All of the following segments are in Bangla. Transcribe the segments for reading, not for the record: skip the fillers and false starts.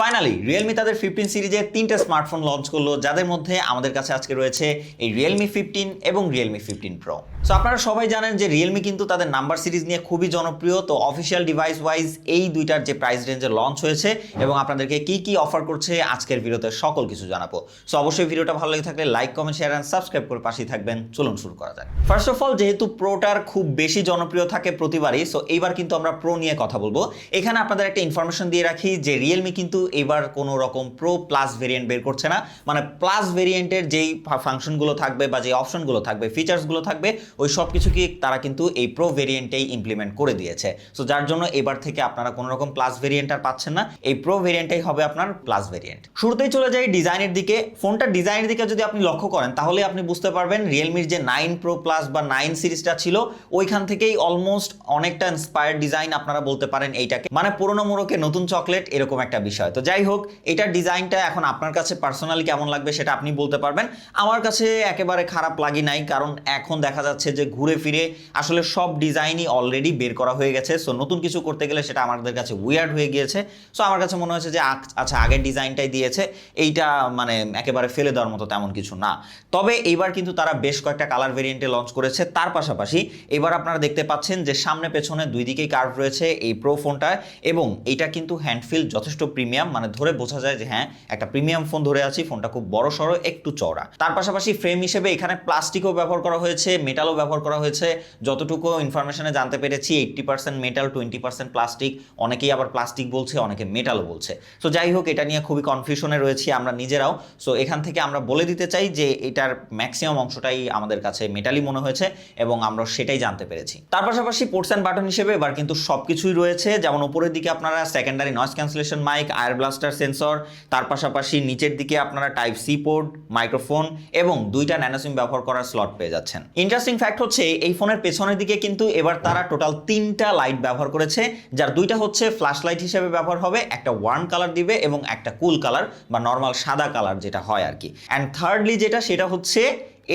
ফাইনালি রিয়েলমি তাদের 15 সিরিজের তিনটা স্মার্টফোন লঞ্চ করলো, যাদের মধ্যে আমাদের কাছে আজকে রয়েছে এই রিয়েলমি 15 এবং রিয়েলমি 15 প্রো। সো আপনারা সবাই জানেন যে রিয়েলমি কিন্তু তাদের নাম্বার সিরিজ নিয়ে খুবই জনপ্রিয়। তো অফিসিয়াল ডিভাইস ওয়াইজ এই দুইটার যে প্রাইস রেঞ্জে লঞ্চ হয়েছে এবং আপনাদেরকে কি কি অফার করছে আজকের ভিডিওতে সকল কিছু জানাবো। সো অবশ্যই ভিডিওটা ভালো লেগে থাকলে like, comment, share and subscribe করে পাশেই থাকবেন। চলুন শুরু করা যাক। ফার্স্ট অফ অল, যেহেতু প্রোটার খুব বেশি জনপ্রিয় থাকে প্রতিবারই, সো এইবার কিন্তু আমরা প্রো নিয়ে কথা বলবো। এখানে আপনাদের একটা ইনফরমেশন দিয়ে রাখি যে রিয়েলমি কিন্তু এবার কোনো রকম প্রো প্লাস ভেরিয়েন্ট বের করছে না। মানে প্লাস ভেরিয়েন্টের যেই ফাংশনগুলো থাকবে বা যে অপশনগুলো থাকবে, ফিচার্সগুলো থাকবে, ওই সব কিছু কি তারা কিন্তু এই প্রো ভেরিয়েন্টেই ইমপ্লিমেন্ট করে দিয়েছে। সো যার জন্য এবার থেকে আপনারা কোনো রকম প্লাস ভেরিয়েন্ট আর পাচ্ছেন না, এই প্রো ভেরিয়েন্টটাই হবে আপনার প্লাস ভেরিয়েন্ট। শুরুতেই চলে যাই ডিজাইনের দিকে। ফোনটার ডিজাইনের দিকে যদি আপনি লক্ষ্য করেন তাহলে আপনি বুঝতে পারবেন রিয়েলমির যে 9 প্রো প্লাস বা 9 সিরিজটা ছিল ওইখান থেকেই অলমোস্ট অনেকটা ইন্সপায়ার্ড ডিজাইন আপনারা বলতে পারেন এইটাকে। মানে পুরনো মোড়কে নতুন চকলেট এরকম একটা বিষয়। তো যাই হোক, এটার ডিজাইনটা এখন আপনার কাছে পার্সোনালি কেমন লাগবে সেটা আপনি বলতে পারবেন। আমার কাছে একেবারে খারাপ লাগি নাই, কারণ এখন দেখা যাচ্ছে যে ঘুরে ফিরে আসলে সব ডিজাইনই অলরেডি বের করা হয়ে গেছে। সো নতুন কিছু করতে গেলে সেটা আমাদের কাছে উইয়ার্ড হয়ে গিয়েছে। সো আমার কাছে মনে হয়েছে যে আচ্ছা, আগের ডিজাইনটাই দিয়েছে, এইটা মানে একেবারে ফেলে দেওয়ার মতো তেমন কিছু না। তবে এইবার কিন্তু তারা বেশ কয়েকটা কালার ভেরিয়েন্টে লঞ্চ করেছে। তার পাশাপাশি এবার আপনারা দেখতে পাচ্ছেন যে সামনে পেছনে দুই দিকেই কার্ভ রয়েছে এই প্রো ফোনটা, এবং এইটা কিন্তু হ্যান্ডফিল যথেষ্ট প্রিমিয়াম। মানে ধরে বোঝা যায় যে হ্যাঁ, একটা প্রিমিয়াম ফোন ধরে আছি। ফোনটা খুব বড় সড়ো, একটু চওড়া। তার পাশাপাশি ফ্রেম হিসেবে এখানে প্লাস্টিকও ব্যবহার করা হয়েছে, মেটালও ব্যবহার করা হয়েছে। যতটুকু ইনফরমেশনে জানতে পেরেছি 80% মেটাল, 20% প্লাস্টিক। অনেকেই আবার প্লাস্টিক বলছে, অনেকে মেটালও বলছে। সো যাই হোক, এটা নিয়ে খুবই কনফিউশনে রয়েছি আমরা নিজেরাও। সো এখান থেকে আমরা বলে দিতে চাই যে এটার ম্যাক্সিমাম অংশটাই আমাদের কাছে মেটালই মনে হয়েছে এবং আমরা সেটাই জানতে পেরেছি। তার পাশাপাশি পোর্টস অ্যান্ড বাটন হিসেবে এবার কিন্তু সবকিছুই রয়েছে। যেমন উপরের দিকে আপনারা সেকেন্ডারি নয়েজ ক্যান্সেলেশন মাইক, আয়ার ব্লাস্টার সেন্সর, তার পাশাপাশি নিচের দিকে আপনারা টাইপ সি পোর্ট, মাইক্রোফোন এবং দুইটা ন্যানো সিম ব্যবহার করার স্লট পেয়ে যাচ্ছেন। ইন্টারেস্টিং ফ্যাক্ট হচ্ছে এই ফোনের পেছনের দিকে কিন্তু এবার তারা টোটাল 3টা লাইট ব্যবহার করেছে, যার 2টা হচ্ছে ফ্ল্যাশ লাইট হিসেবে ব্যবহার হবে, একটা ওয়ার্ম কালার দিবে এবং একটা কুল কালার বা নর্মাল সাদা কালার যেটা হয় আর কি। অ্যান্ড থার্ডলি সেটা হচ্ছে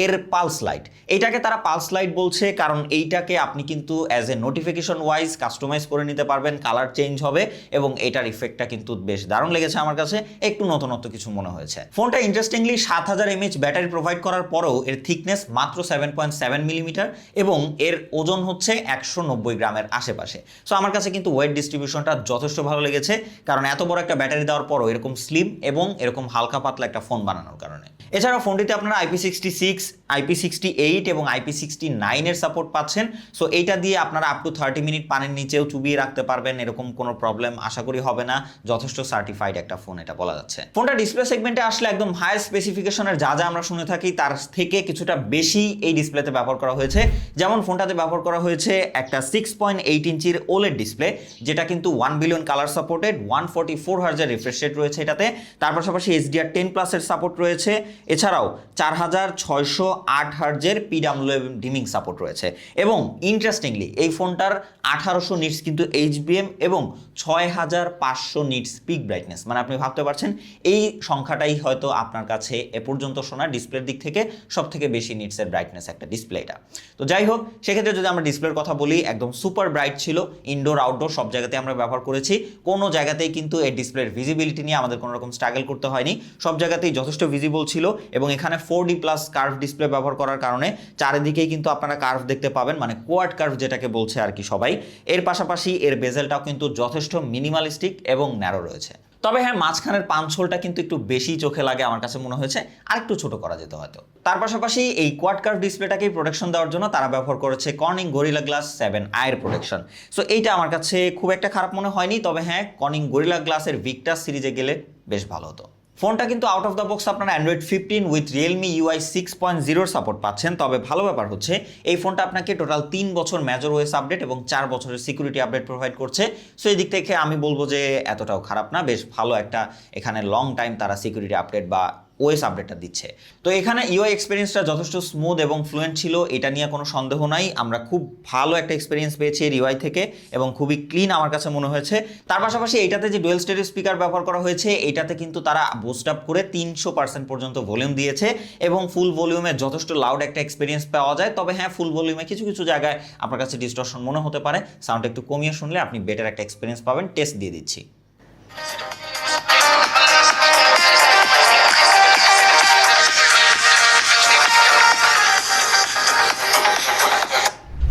এর পালস লাইট। এইটাকে তারা পালস লাইট বলছে কারণ এইটাকে আপনি কিন্তু as a notification wise customize করে নিতে পারবেন, কালার চেঞ্জ হবে এবং এটার ইফেক্টটা কিন্তু বেশ দারুণ লেগেছে আমার কাছে, একটু নতুনত্ব কিছু মনে হয়েছে। ফোনটা ইন্টারেস্টিংলি 7000 mAh ব্যাটারি প্রোভাইড করার পরেও এর থিকনেস মাত্র 7.7 মিলিমিটার এবং এর ওজন হচ্ছে 190 গ্রামের আশেপাশে। সো আমার কাছে কিন্তু ওয়েট ডিস্ট্রিবিউশনটা যথেষ্ট ভালো লেগেছে, কারণ এত বড় একটা ব্যাটারি দেওয়ার পরও এরকম স্লিম এবং এরকম হালকা পাতলা একটা ফোন বানানোর কারণে। এছাড়াও ফোনটিতে আপনারা IP66, IP68 এবং IP69 এর সাপোর্ট পাচ্ছেন। সো এইটা দিয়ে আপনারা আপ টু 30 মিনিট পানির নিচেও চুবিয়ে রাখতে পারবেন, এরকম কোনো প্রবলেম আশা করি হবে না। যথেষ্ট সার্টিফাইড একটা ফোন এটা বলা যাচ্ছে। ফোনটা ডিসপ্লে সেগমেন্টে আসলে একদম হায়ার স্পেসিফিকেশনের যা আমরা শুনে থাকি তার থেকে কিছুটা বেশি এই ডিসপ্লেতে ব্যবহার করা হয়েছে। যেমন ফোনটাতে ব্যবহার করা হয়েছে একটা 6.8 ইঞ্চির OLED ডিসপ্লে, যেটা কিন্তু 1 বিলিয়ন কালার সাপোর্টেড, 144 হার্জের রিফ্রেশ রেট রয়েছে এটাতে। তার পাশাপাশি HDR10+ এর সাপোর্ট রয়েছে। এছাড়াও 4608 হার্জের PWM ডিমিং সাপোর্ট রয়েছে এবং ইন্টারেস্টিংলি এই ফোনটার 1800 নিটস কিন্তু HBM এবং 6500 নিটস পিক ব্রাইটনেস। মানে আপনি ভাবতে পারছেন এই সংখ্যাটাই হয়তো আপনার কাছে এ পর্যন্ত শোনা ডিসপ্লের দিক থেকে সব থেকে বেশি নিটসের ব্রাইটনেস একটা ডিসপ্লেটা। তো যাই হোক, সেক্ষেত্রে যদি আমরা ডিসপ্লের কথা বলি, একদম সুপার ব্রাইট ছিল। ইনডোর আউটডোর সব জায়গাতে আমরা ব্যবহার করেছি, কোনো জায়গাতেই কিন্তু এই ডিসপ্লের ভিজিবিলিটি নিয়ে আমাদের কোনো রকম স্ট্রাগল করতে হয়নি। সব জায়গাতেই যথেষ্ট ভিজিবল ছিল এবং এখানে 4D+ কার্ভ ডিসপ্লে ব্যবহার করার কারণে চারিদিকেই কিন্তু আপনারা কার্ভ দেখতে পাবেন, মানে কোয়াড কার্ভ যেটাকে বলছে আর কি সবাই। এর পাশাপাশি এর বেজেলটাও কিন্তু যথেষ্ট মিনিমালিস্টিক এবং ন্যারো রয়েছে। তবে হ্যাঁ, মাঝখানের পাঞ্চোলটা কিন্তু একটু বেশি চোখে লাগে, আমার কাছে মনে হয়েছে আরেকটু ছোট করা যেত হয়তো। তার পাশাপাশি এই কোয়াড কার্ভ ডিসপ্লেটাকেই প্রোটেকশন দেওয়ার জন্য তারা ব্যবহার করেছে কর্নিং গরিলা গ্লাস 7i এর প্রোটেকশন। সো এইটা আমার কাছে খুব একটা খারাপ মনে হয়নি। তবে হ্যাঁ, কর্নিং গরিলা গ্লাসের ভিক্টাস সিরিজে গেলে বেশ ভালো হতো। ফোনটা কিন্তু আউট অফ দ্য বক্স আপনারা Android 15 with Realme UI 6.0 support পাচ্ছেন। তবে ভালো ব্যাপার হচ্ছে এই ফোনটা আপনাকে টোটাল 3 বছর মেজর ওএস আপডেট এবং 4 বছরের সিকিউরিটি আপডেট প্রোভাইড করছে। সো এই দিক থেকে আমি বলবো যে এতটাও খারাপ না, বেশ ভালো একটা এখানে লং টাইম তারা সিকিউরিটি আপডেট বা ওএস আপডেটটা দিচ্ছে। তো এখানে ইউআই এক্সপিরিয়েন্সটা যথেষ্ট স্মুথ এবং ফ্লুয়েন্ট ছিল, এটা নিয়ে কোনো সন্দেহ নাই। আমরা খুব ভালো একটা এক্সপিরিয়েন্স পেয়েছি এর ইউআই থেকে এবং খুবই ক্লিন আমার কাছে মনে হয়েছে। তার পাশাপাশি এইটাতে যে ডুয়েল স্টেরিও স্পিকার ব্যবহার করা হয়েছে, এটাতে কিন্তু তারা বুস্ট আপ করে 300% পর্যন্ত ভলিউম দিয়েছে এবং ফুল ভলিউমে যথেষ্ট লাউড একটা এক্সপিরিয়েন্স পাওয়া যায়। তবে হ্যাঁ, ফুল ভলিউমে কিছু কিছু জায়গায় আপনার কাছে ডিস্টরশন মনে হতে পারে, সাউন্ড একটু কমিয়ে শুনলে আপনি বেটার একটা এক্সপিরিয়েন্স পাবেন। টেস্ট দিয়ে দিচ্ছি।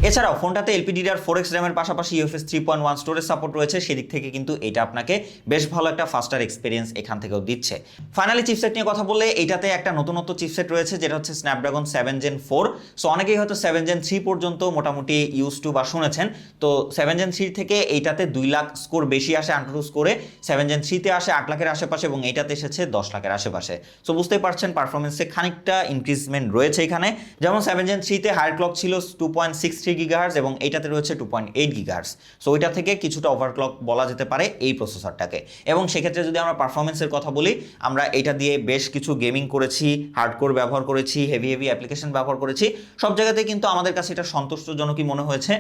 এছাড়াও ফোনটাতে LPDDR4X র্যামের পাশাপাশি UFS 3.1 স্টোরেজ সাপোর্ট রয়েছে, সেদিক থেকে কিন্তু এটা আপনাকে বেশ ভালো একটা ফাস্টার এক্সপিরিয়েন্স এখান থেকেও দিচ্ছে। ফাইনালি চিপসেট নিয়ে কথা বললে এইটাতে একটা নতুনত্ব চিপসেট রয়েছে যেটা হচ্ছে স্ন্যাপড্রাগন 7 Gen 4। সো অনেকেই হয়তো 7 Gen 3 পর্যন্ত মোটামুটি ইউজ টু বা শুনেছেন, তো 7 Gen 3 থেকে এইটাতে 2 লাখ স্কোর বেশি আসে আন্টু স্কোরে, 7 Gen 3 তে আসে 8 লাখের আশেপাশে এবং এইটাতে এসেছে 10 লাখের আশেপাশে। সো বুঝতেই পারছেন পারফরমেন্সে খানিকটা ইনক্রিজমেন্ট রয়েছে এখানে। যেমন 7 Gen 3 তে হায়ার ক্লক ছিল 2.63 GHz এবং এইটাতে রয়েছে 2.8 GHz। সো ওইটা থেকে কিছুটা ওভারক্লক বলা যেতে পারে এই প্রসেসরটাকে। এবং সেক্ষেত্রে যদি আমরা পারফরমেন্সের কথা বলি, আমরা এটা দিয়ে বেশ কিছু গেমিং করেছি, হার্ডকোর ব্যবহার করেছি, হেভি অ্যাপ্লিকেশন ব্যবহার করেছি, সব জায়গাতে কিন্তু আমাদের কাছে এটা সন্তুষ্টজনকই মনে হয়েছে।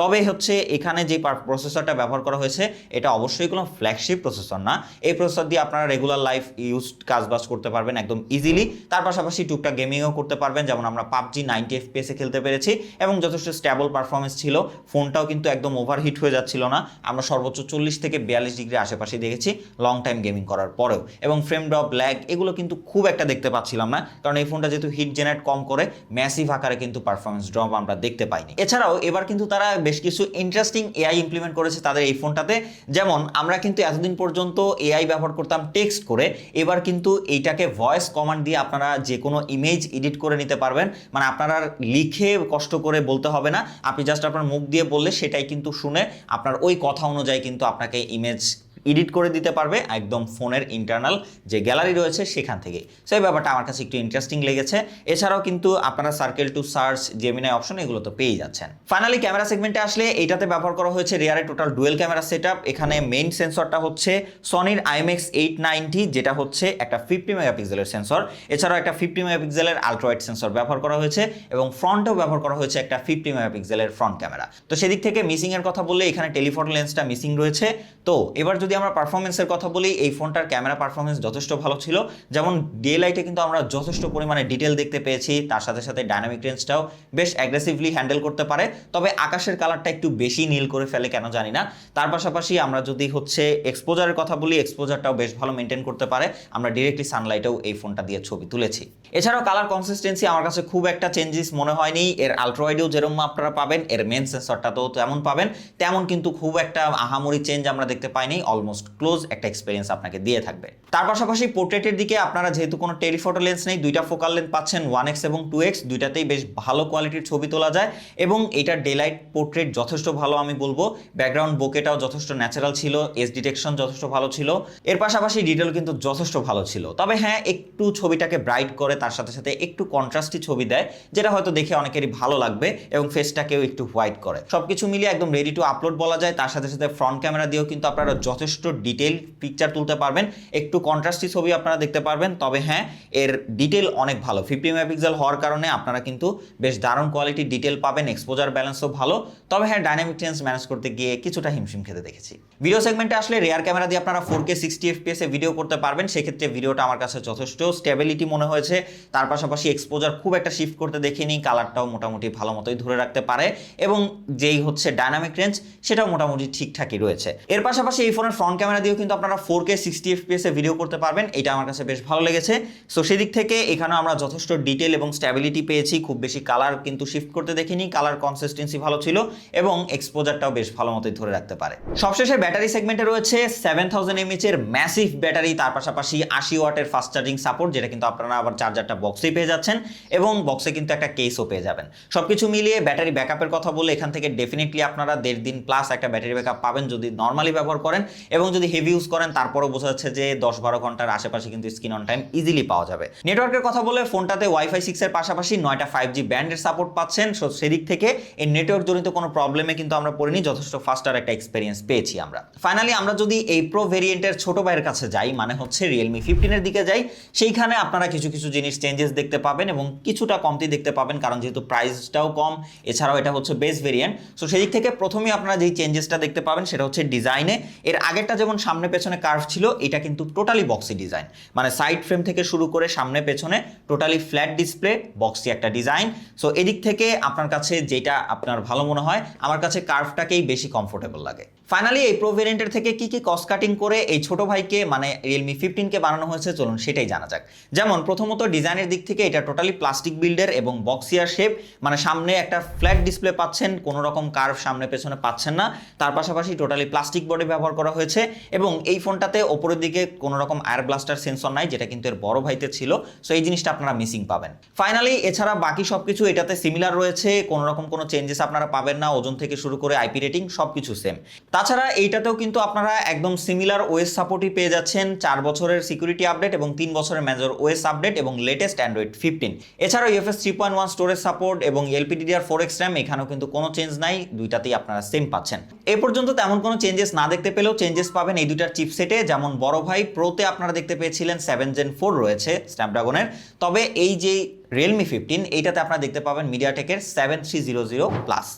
তবে হচ্ছে এখানে যে প্রসেসরটা ব্যবহার করা হয়েছে এটা অবশ্যই কোনো ফ্ল্যাগশিপ প্রসেসর না। এই প্রসেসর দিয়ে আপনারা রেগুলার লাইফ ইউজ কাজবাজ করতে পারবেন একদম ইজিলি। তার পাশাপাশি টুকটাক গেমিংও করতে পারবেন, যেমন আমরা পাবজি 90 FPS খেলতে পেরেছি এবং যথেষ্ট স্টেবল পারফরমেন্স ছিল। ফোনটাও কিন্তু একদম ওভারহিট হয়ে যাচ্ছিল না, আমরা সর্বোচ্চ 40 থেকে 42 ডিগ্রি আশেপাশে দেখেছি লং টাইম গেমিং করার পরেও। এবং ফ্রেম ড্রপ, ল্যাগ এগুলো কিন্তু খুব একটা দেখতে পাচ্ছিলাম না, কারণ এই ফোনটা যেহেতু হিট জেনারেট কম করে, ম্যাসিভ আকারে কিন্তু পারফরমেন্স ড্রপ আমরা দেখতে পাইনি। এছাড়াও এবার কিন্তু তারা বেশ কিছু ইন্টারেস্টিং এআই ইমপ্লিমেন্ট করেছে তাদের এই ফোনটাতে। যেমন আমরা কিন্তু এতদিন পর্যন্ত এআই ব্যবহার করতাম টেক্সট করে, এবার কিন্তু এইটাকে ভয়েস কমান্ড দিয়ে আপনারা যে কোনো ইমেজ এডিট করে নিতে পারবেন। মানে আপনারা লিখে কষ্ট করে বলতে হবে না, আপনি জাস্ট আপনার মুখ দিয়ে বললে সেটাই কিন্তু শুনে আপনার ওই কথা অনুযায়ী কিন্তু আপনাকে ইমেজ এডিট করে দিতে পারবে একদম ফোনের ইন্টারনাল যে গ্যালারি রয়েছে সেখান থেকে। সেই ব্যাপারটা আমার কাছে একটু ইন্টারেস্টিং লেগেছে। এছাড়াও কিন্তু আপনারা circle to search, Gemini option এগুলো তো পেয়ে যাচ্ছেন। ফাইনালি ক্যামেরা সেগমেন্টে আসলে এইটাতে ব্যবহার করা হয়েছে রিয়ারে টোটাল ডুয়েল ক্যামেরা সেটআপ। এখানে মেইন সেন্সরটা হচ্ছে সনির IMX890, যেটা হচ্ছে একটা 50 মেগাপিক্সেলের সেন্সর। এছাড়াও একটা 50 মেগাপিক্সেলের আলট্রাওয়াইড সেন্সর ব্যবহার করা হয়েছে এবং ফ্রন্টেও ব্যবহার করা হয়েছে একটা 50 মেগাপিক্সেলের ফ্রন্ট ক্যামেরা। তো সেদিক থেকে মিসিং এর কথা বললে এখানে টেলিফটো লেন্সটা মিসিং রয়েছে। তো এবার যদি আমরা পারফরমেন্সের কথা বলি, এই ফোনটার ক্যামেরা পারফরমেন্স যথেষ্ট ভালো ছিল। যেমন ডে লাইটে কিন্তু আমরা যথেষ্ট পরিমাণে ডিটেল দেখতে পেয়েছি, তার সাথে সাথে ডাইনামিক রেঞ্জটাও বেশ অ্যাগ্রেসিভলি হ্যান্ডেল করতে পারে। তবে আকাশের কালারটা একটু বেশি নীল করে ফেলে কেন জানি না। তার পাশাপাশি আমরা যদি হচ্ছে এক্সপোজারের কথা বলি, এক্সপোজারটাও বেশ ভালো মেনটেন করতে পারে। আমরা ডিরেক্টলি সানলাইটেও এই ফোনটা দিয়ে ছবি তুলেছি। এছাড়াও কালার কনসিস্টেন্সি আমার কাছে খুব একটা চেঞ্জেস মনে হয়নি। এর আলট্রাওয়াইডেও যেরকম আপনারা পাবেন, এর মেন সেন্সরটাতেও তেমন পাবেন, তেমন কিন্তু খুব একটা আহামরি চেঞ্জ আমরা দেখতে পাইনি। অলমোস্ট ক্লোজ একটা এক্সপিরিয়েন্স আপনাকে দিয়ে থাকবে। তার পাশাপাশি পোর্ট্রেটের দিকে আপনারা যেহেতু কোনো টেলিফটো লেন্স নেই, দুইটা ফোকাল লেন্স পাচ্ছেন 1x এবং 2x, দুইটাতেই বেশ ভালো কোয়ালিটির ছবি তোলা যায় এবং এটার ডেলাইট পোর্ট্রেট যথেষ্ট ভালো আমি বলবো। ব্যাকগ্রাউন্ড বোকেটাও যথেষ্ট ন্যাচারাল ছিল, এজ ডিটেকশন যথেষ্ট ভালো ছিল, এর পাশাপাশি ডিটেল কিন্তু যথেষ্ট ভালো ছিল। তবে হ্যাঁ, একটু ছবিটাকে ব্রাইট করে, তার সাথে সাথে একটু কন্ট্রাস্টি ছবি দেয়, যেটা হয়তো দেখে অনেকেরই ভালো লাগবে এবং ফেসটাকেও একটু হোয়াইট করে। সবকিছু মিলিয়ে একদম রেডি টু আপলোড বলা যায়। তার সাথে সাথে ফ্রন্ট ক্যামেরা দিয়েও কিন্তু আপনারা যথেষ্ট ডিটেল পিকচার তুলতে পারবেন, একটু কন্ট্রাস্টি ছবি আপনারা দেখতে পারবেন। তবে হ্যাঁ, এর ডিটেল অনেক ভালো, 50 মেগাপিক্সেল হওয়ার কারণে আপনারা কিন্তু বেশ দারুণ কোয়ালিটির ডিটেল পাবেন, এক্সপোজার ব্যালেন্সও ভালো। তবে হ্যাঁ, ডাইনামিক রেঞ্জ ম্যানেজ করতে গিয়ে কিছুটা হিমশিম খেতে দেখেছি। ভিডিও সেগমেন্টে আসলে রিয়ার ক্যামেরা দিয়ে আপনারা 4K 60 FPS এ ভিডিও করতে পারবেন। সেক্ষেত্রে ভিডিওটা আমার কাছে যথেষ্ট স্টেবিলিটি মনে হয়েছে। তার পাশাপাশি এক্সপোজার খুব একটা শিফট করতে দেখিনি, কালারটাও মোটামুটি ভালো মতোই ধরে রাখতে পারে এবং যেই হচ্ছে ডাইনামিক রেঞ্জ সেটাও মোটামুটি ঠিকঠাকই রয়েছে। এর পাশাপাশি এই ফোনের ফ্রন্ট ক্যামেরা দিয়েও কিন্তু আপনারা 4K 60 FPS এ ভিডিও করতে পারবেন, এটা আমার কাছে বেশ ভালো লেগেছে। সো সেদিক থেকে এখানেও আমরা যথেষ্ট ডিটেল এবং স্টেবিলিটি পেয়েছি, খুব বেশি কালার কিন্তু শিফট করতে দেখিনি, কালার কনসিস্টেন্সি ভালো ছিল এবং এক্সপোজারটাও বেশ ভালো মতোই ধরে রাখতে পারে। সবশেষে ব্যাটারি সেগমেন্টে রয়েছে 7000 mAh এর ম্যাসিভ ব্যাটারি, তার পাশাপাশি 80 ওয়াটের ফাস্ট চার্জিং সাপোর্ট, যেটা কিন্তু আপনারা আবার চার্জারটা বক্সেই পেয়ে যাচ্ছেন এবং বক্সে কিন্তু একটা কেসও পেয়ে যাবেন। সবকিছু মিলিয়ে ব্যাটারি ব্যাকআপের কথা বলে এখান থেকে ডেফিনেটলি আপনারা 1.5 দিন প্লাস একটা ব্যাটারি ব্যাকআপ পাবেন যদি নর্মালি ব্যবহার করেন, এবং যদি হেভি ইউজ করেন তারপরও বোঝা যাচ্ছে যে 10-12 ঘন্টার আশেপাশে কিন্তু স্ক্রিন অন টাইম ইজিলি পাওয়া যাবে। নেটওয়ার্কের কথা বলে ফোনটাতে ওয়াইফাই 6 এর পাশাপাশি 9টা 5G ব্যান্ডের সাপোর্ট পাচ্ছেন। সো সেদিক থেকে এই নেটওয়ার্ক জনিত কোনো প্রবলেমে কিন্তু আমরা পড়িনি, যথেষ্ট ফাস্টার একটা এক্সপিরিয়েন্স পেয়েছি আমরা। ফাইনালি আমরা যদি এই প্রো ভেরিয়েন্টের ছোট ভাইয়ের কাছে যাই, মানে হচ্ছে Realme 15 এর দিকে যাই, সেইখানে আপনারা কিছু কিছু জিনিস চেঞ্জেস দেখতে পাবেন এবং কিছুটা কমতি দেখতে পাবেন, কারণ যেহেতু প্রাইসটাও কম, এছাড়াও এটা হচ্ছে বেস ভেরিয়েন্ট। সো সেদিক থেকে প্রথমেই আপনারা যেই চেঞ্জেসটা দেখতে পাবেন সেটা হচ্ছে ডিজাইনে। এর আগেরটা যেমন সামনে পেছনে কার্ভ ছিল, এটা কিন্তু টোটালি বক্সি ডিজাইন, মানে সাইড ফ্রেম থেকে শুরু করে সামনে পেছনে টোটালি ফ্ল্যাট ডিসপ্লে, বক্সি একটা ডিজাইন। সো এদিক থেকে আপনার কাছে যেটা আপনার ভালো মনে হয়, আমার কাছে কার্ভটাকেই বেশি কমফোর্টেবল লাগে। ফাইনালি এই প্রো ভেরিয়েন্টের থেকে কি কি কস্ট কাটিং করে এই ছোট ভাইকে মানে রিয়েলমি 15কে বানানো হয়েছে চলুন সেটাই জানা যাক। যেমন প্রথমত ডিজাইনের দিক থেকে এটা টোটালি প্লাস্টিক বিল্ডের এবং বক্সিয়ার শেপ, মানে সামনে একটা ফ্ল্যাট ডিসপ্লে পাচ্ছেন, কোনো রকম কার্ভ সামনে পেছনে পাচ্ছেন না। তার পাশাপাশি টোটালি প্লাস্টিক বডি ব্যবহার করা হয়েছে এবং এই ফোনটাতে ওপরের দিকে কোনো রকম এয়ার ব্লাস্টার সেন্সর নাই, যেটা কিন্তু এর বড় ভাইতে ছিল। সো এই জিনিসটা আপনারা মিসিং পাবেন। ফাইনালি এছাড়া বাকি সবকিছু এটাতে সিমিলার রয়েছে, কোনো রকম কোনো চেঞ্জেস আপনারা পাবেন না। ওজন থেকে শুরু করে আইপি রেটিং সবকিছু সেম। তাছাড়া এইটাতেও কিন্তু আপনারা একদম সিমিলার ওএস সাপোর্টই পেয়ে যাচ্ছেন, 4 বছরের সিকিউরিটি আপডেট এবং 3 বছরের মেজর ওএস আপডেট এবং লেটেস্ট অ্যান্ড্রয়েড 15। এছাড়াও ইউএফএস 3.1 স্টোরেজ সাপোর্ট এবং LPDDR4X RAM, এখানেও কিন্তু কোনো চেঞ্জ নাই, দুইটাতেই আপনারা সেম পাচ্ছেন। এ পর্যন্ত তেমন কোনো চেঞ্জেস না দেখতে পেলেও চেঞ্জেস পাবেন এই দুইটার চিপসেটে। যেমন বড় ভাই প্রোতে আপনারা দেখতে পেয়েছিলেন 7 Gen 4 রয়েছে স্ন্যাপড্রাগনের, তবে এই যে রিয়েলমি 15 এইটাতে আপনারা দেখতে পাবেন মিডিয়াটেকের 7300+।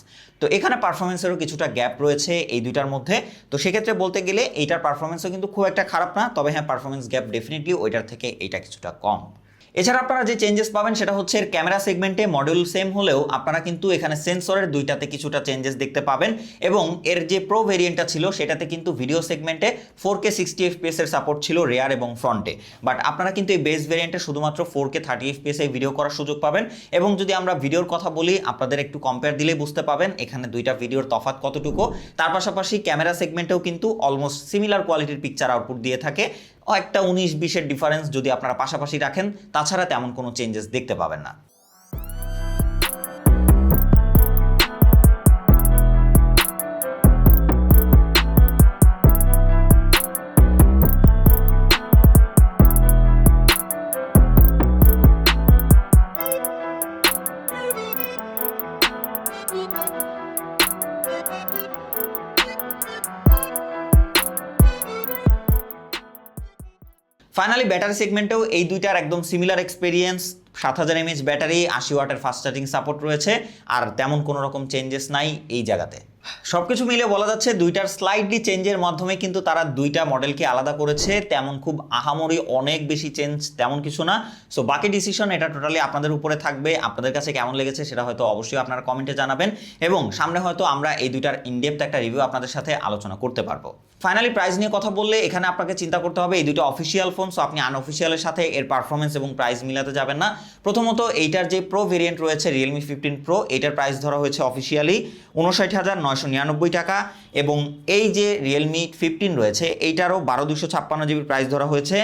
তো এখানে পারফরমেন্সেরও কিছুটা গ্যাপ রয়েছে এই দুইটার মধ্যে। তো সেক্ষেত্রে বলতে গেলে এইটার পারফরমেন্সও কিন্তু খুব একটা খারাপ না, তবে হ্যাঁ পারফরমেন্স গ্যাপ ডেফিনেটলি ওইটার থেকে এইটা কিছুটা কম। এছাড়া আপনারা যে চেঞ্জেস পাবেন সেটা হচ্ছে এর ক্যামেরা সেগমেন্টে মডিউল সেম হলেও আপনারা কিন্তু এখানে সেন্সরের দুইটাতে কিছুটা চেঞ্জেস দেখতে পাবেন এবং এর যে প্রো ভেরিয়েন্টটা ছিল সেটাতে কিন্তু ভিডিও সেগমেন্টে 4K 60 FPS এর সাপোর্ট ছিল রেয়ার এবং ফ্রন্টে। বাট আপনারা কিন্তু এই বেস ভেরিয়েন্টে শুধুমাত্র 4K 30 FPS এ ভিডিও করার সুযোগ পাবেন। এবং যদি আমরা ভিডিওর কথা বলি, আপনাদের একটু কম্পেয়ার দিলেই বুঝতে পাবেন এখানে দুইটা ভিডিওর তফাৎ কতটুকু। তার পাশাপাশি ক্যামেরা সেগমেন্টেও কিন্তু অলমোস্ট সিমিলার কোয়ালিটির পিকচার আউটপুট দিয়ে থাকে, একটা 19-20 ডিফারেন্স যদি আপনারা পাশাপাশি রাখেন, তাছাড়া তেমন কোনো চেঞ্জেস দেখতে পাবেন না। ফাইনালি ব্যাটারি সেগমেন্টেও এই দুইটার একদম সিমিলার এক্সপেরিয়েন্স। 7000 mAh ব্যাটারি, 80 ওয়াটের ফাস্ট চার্জিং সাপোর্ট রয়েছে, আর তেমন কোনো রকম চেঞ্জেস নাই এই জায়গাতে। সবকিছু মিলে বলা যাচ্ছে দুইটার স্লাইডলি চেঞ্জের মাধ্যমে কিন্তু তারা দুইটা মডেলকে আলাদা করেছে, তেমন খুব আহামরি অনেক বেশি চেঞ্জ তেমন কিছু না। সো বাকি ডিসিশন এটা টোটালি আপনাদের উপরে থাকবে। আপনাদের কাছে কেমন লেগেছে সেটা হয়তো অবশ্যই আপনারা কমেন্টে জানাবেন এবং সামনে হয়তো আমরা এই দুইটার ইনডেপথ একটা রিভিউ আপনাদের সাথে আলোচনা করতে পারবো। ফাইনালি প্রাইস নিয়ে কথা বললে এখানে আপনাকে চিন্তা করতে হবে এই দুটো অফিসিয়াল ফোন, সো আপনি আনঅফিসিয়ালের সাথে এর পারফরমেন্স এবং প্রাইস মিলাতে যাবেন না। প্রথমত এইটার যে প্রো ভেরিয়েন্ট রয়েছে রিয়েলমি 15 প্রো, এইটার প্রাইস ধরা হয়েছে অফিসিয়ালি 59,999 টাকা এবং এই যে রিয়েলমি 15 রয়েছে এইটারও 12256 জিবির প্রাইস ধরা হয়েছে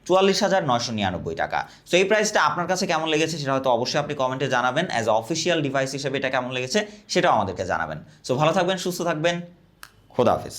44,999 টাকা। সো এই প্রাইসটা আপনার কাছে কেমন লেগেছে সেটা হয়তো অবশ্যই আপনি কমেন্টে জানাবেন। অ্যাজ অফিসিয়াল ডিভাইস হিসেবে এটা কেমন লেগেছে সেটাও আমাদেরকে জানাবেন। সো ভালো থাকবেন, সুস্থ থাকবেন, খোদা হাফেজ।